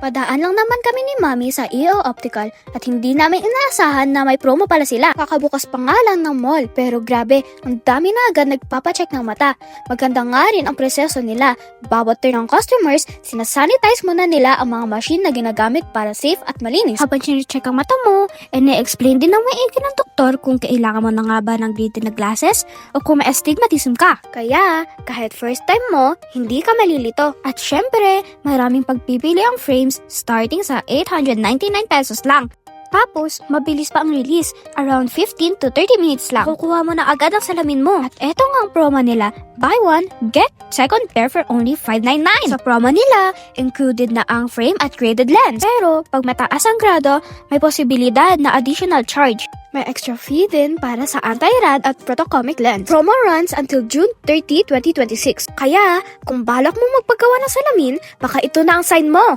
Padaan lang naman kami ni Mami sa EO Optical at hindi namin inaasahan na may promo pala sila. Kakabukas pa nga lang ng mall pero grabe, ang dami na agad nagpapacheck ng mata. Maganda nga rin ang proseso nila. Bawat turn ng customers, sinasanitize muna nila ang mga machine na ginagamit para safe at malinis. Habang sinicheck ang mata mo, ine-explain din ng maigi ng doktor kung kailangan mo na nga ba ng reading na glasses o kung may astigmatism ka. Kaya, kahit first time mo, hindi ka malilito. At syempre, maraming pagpipili ang frames starting sa 899 pesos lang. Tapos, mabilis pa ang release. Around 15 to 30 minutes lang. Kukuha mo na agad ang salamin mo. At eto nga ang promo nila. Buy one, get second pair for only $599. Sa promo nila, included na ang frame at graded lens. Pero, pag mataas ang grado, may posibilidad na additional charge. May extra fee din para sa anti-rad at photocomic lens. Promo runs until June 30, 2026. Kaya, kung balak mo magpagawa ng salamin, baka ito na ang sign mo.